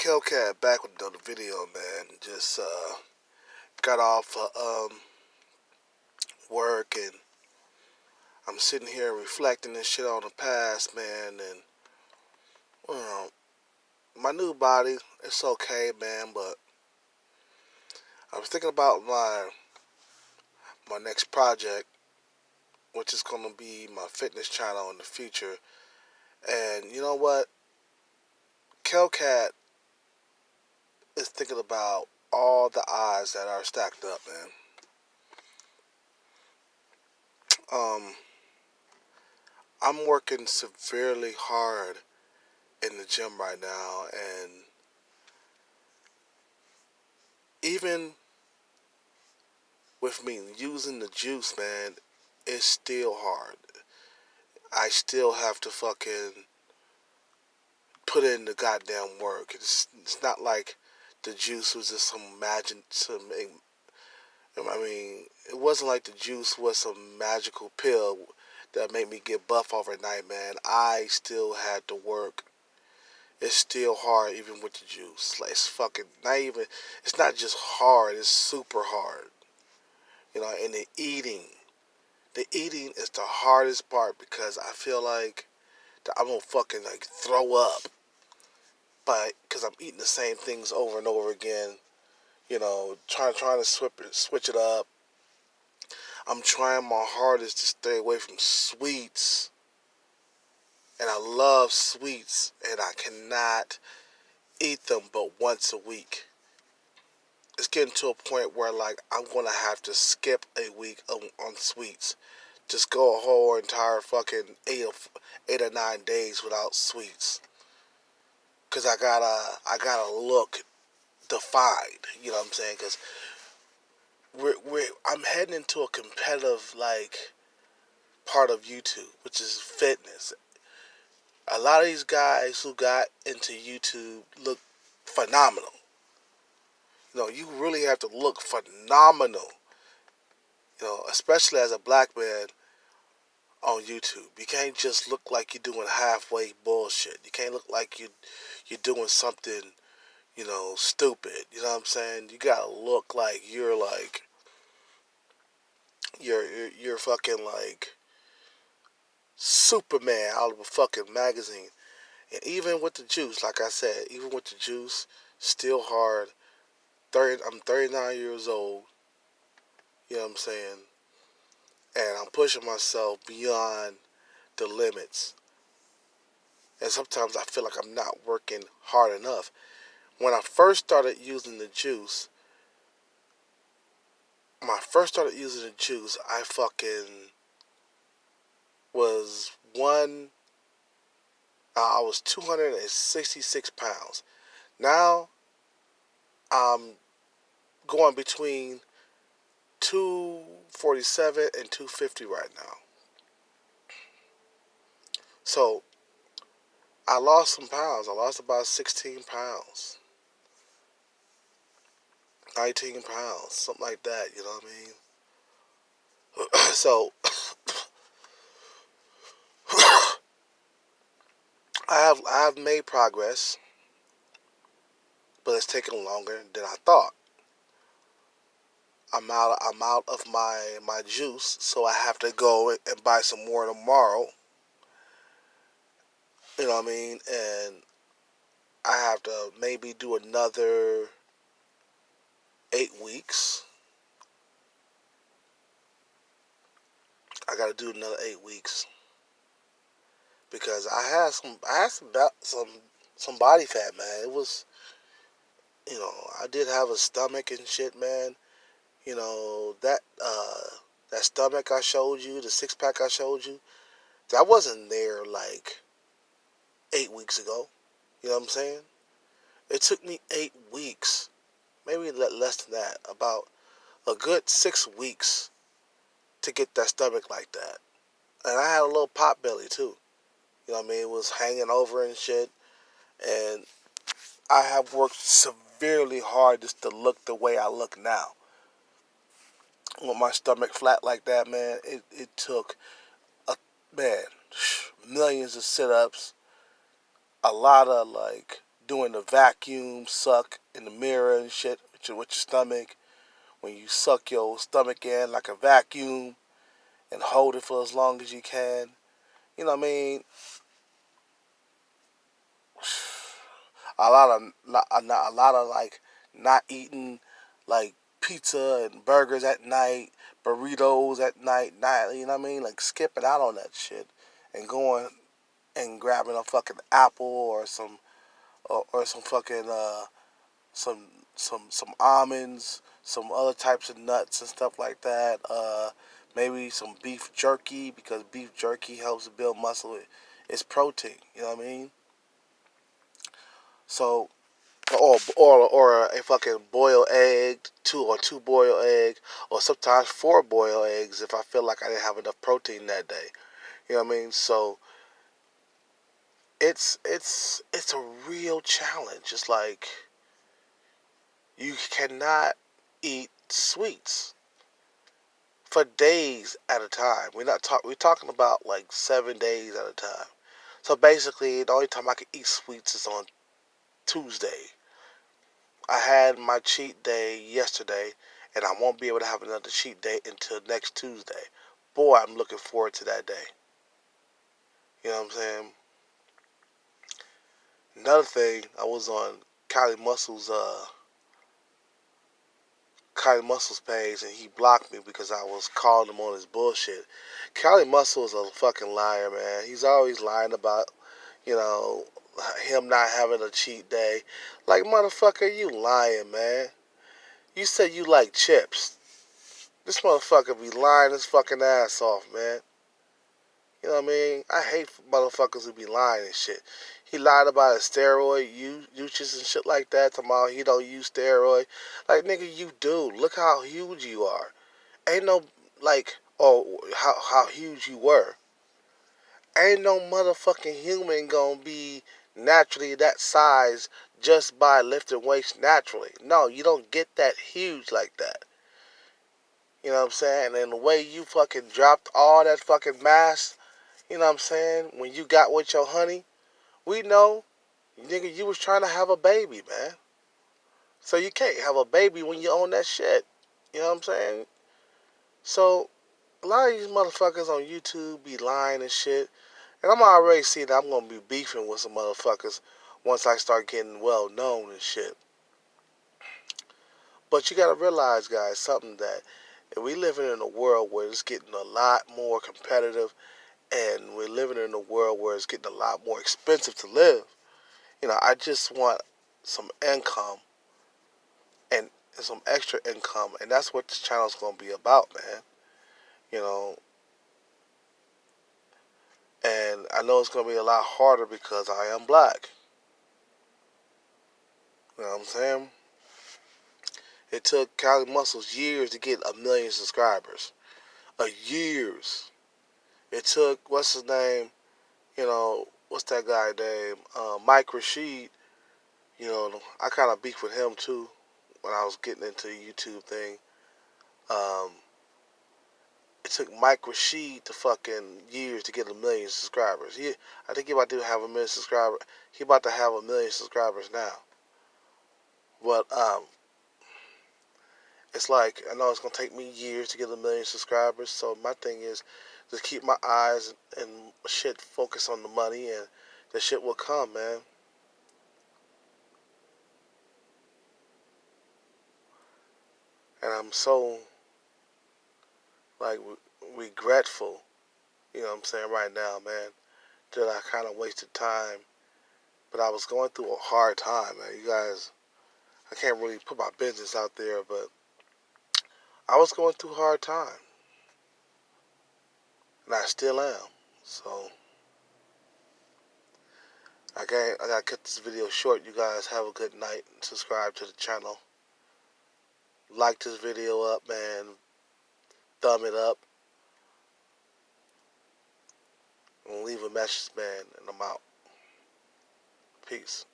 Kelcat back with another video, man. Just got off work and I'm sitting here reflecting and shit on the past, man. And you know, my new body, it's okay, man. But I was thinking about my next project, which is gonna be my fitness channel in the future. And you know what? Kelcat is thinking about all the odds that are stacked up, man. Um, I'm working severely hard in the gym right now, and even with me using the juice, man, it's still hard. I still have to fucking put in the goddamn work. It's not like the juice was just some magic. It wasn't like the juice was some magical pill that made me get buff overnight, man. I still had to work. It's still hard even with the juice. Like it's fucking not even. It's not just hard. It's super hard. And the eating is the hardest part because I feel like that I'm gonna fucking like throw up, but because I'm eating the same things over and over again. Trying to switch it up. I'm trying my hardest to stay away from sweets, and I love sweets, and I cannot eat them but once a week. It's getting to a point where like I'm gonna have to skip a week on sweets. Just go a whole entire fucking 8 or 9 days without sweets. Cause I gotta look defined. You know what I'm saying? Cause I'm heading into a competitive like part of YouTube, which is fitness. A lot of these guys who got into YouTube look phenomenal. You really have to look phenomenal. Especially as a black man on YouTube. You can't just look like you're doing halfway bullshit. You can't look like you're doing something, stupid. You know what I'm saying? You gotta look like you're fucking like Superman out of a fucking magazine. And even with the juice, like I said, even with the juice, still hard. I'm 39 years old. You know what I'm saying? And I'm pushing myself beyond the limits. And sometimes I feel like I'm not working hard enough. When I first started using the juice, I fucking was I was 266 pounds. Now I'm going between 247 and 250 right now. So I lost some pounds. I lost about 16 pounds, 19 pounds, something like that. You know what I mean? So I have made progress, but it's taken longer than I thought. I'm out of my juice, so I have to go and buy some more tomorrow. You know what I mean? And I have to maybe do another 8 weeks. I got to do another 8 weeks because I had some body fat, man. It was, I did have a stomach and shit, man. That stomach I showed you, the six pack I showed you, that wasn't there like 8 weeks ago. You know what I'm saying? It took me 8 weeks, maybe less than that, about a good 6 weeks to get that stomach like that. And I had a little pot belly too. You know what I mean? It was hanging over and shit. And I have worked severely hard just to look the way I look now. With my stomach flat like that, man, it took man millions of sit-ups, a lot of like doing the vacuum suck in the mirror and shit with your stomach. When you suck your stomach in like a vacuum and hold it for as long as you can. You know what I mean? A lot of like not eating like pizza and burgers at night, burritos at night, you know what I mean? Like skipping out on that shit and going and grabbing a fucking apple or some fucking some some almonds, some other types of nuts and stuff like that. Maybe some beef jerky because beef jerky helps build muscle. It's protein, you know what I mean? So or a fucking boiled egg, two boiled egg, or sometimes four boiled eggs if I feel like I didn't have enough protein that day. You know what I mean? So it's a real challenge. It's like you cannot eat sweets for days at a time. We're talking about like 7 days at a time. So basically, the only time I can eat sweets is on Tuesday. I had my cheat day yesterday, and I won't be able to have another cheat day until next Tuesday. Boy, I'm looking forward to that day. You know what I'm saying? Another thing, I was on Kylie Muscle's page, and he blocked me because I was calling him on his bullshit. Kylie Muscle is a fucking liar, man. He's always lying about, you know, him not having a cheat day. Like, motherfucker, you lying, man. You said you like chips. This motherfucker be lying his fucking ass off, man. You know what I mean? I hate motherfuckers who be lying and shit. He lied about his steroid uses and shit like that. Talking about he don't use steroid. Like, nigga, you do. Look how huge you are. Ain't no, like, oh, how huge you were. Ain't no motherfucking human gonna be naturally that size just by lifting weights naturally. No, you don't get that huge like that. You know what I'm saying? And the way you fucking dropped all that fucking mass, you know what I'm saying? When you got with your honey, we know, nigga, you was trying to have a baby, man. So you can't have a baby when you own that shit. You know what I'm saying? So a lot of these motherfuckers on YouTube be lying and shit. And I'm already seeing that I'm gonna be beefing with some motherfuckers once I start getting well known and shit. But you gotta realize, guys, something that we living in a world where it's getting a lot more competitive, and we're living in a world where it's getting a lot more expensive to live. You know, I just want some income and some extra income, and that's what this channel's gonna be about, man. You know, and I know it's gonna be a lot harder because I am black. You know what I'm saying? It took Cali Muscles years to get 1 million subscribers. Years. It took what's his name? You know, what's that guy name? Mike Rashid. You know, I kind of beefed with him too when I was getting into the YouTube thing. Um, it took Mike Rashid to fucking years to get 1 million subscribers. I think he about to have 1 million subscribers. He about to have 1 million subscribers now. But it's like I know it's gonna take me years to get 1 million subscribers. So my thing is just keep my eyes and shit focused on the money, and the shit will come, man. And I'm so like regretful, you know what I'm saying, right now, man, that I kind of wasted time. But I was going through a hard time, man. You guys, I can't really put my business out there, but I was going through a hard time, and I still am. So I gotta cut this video short. You guys have a good night. Subscribe to the channel. Like this video up, man. Thumb it up. And leave a message, man. And I'm out. Peace.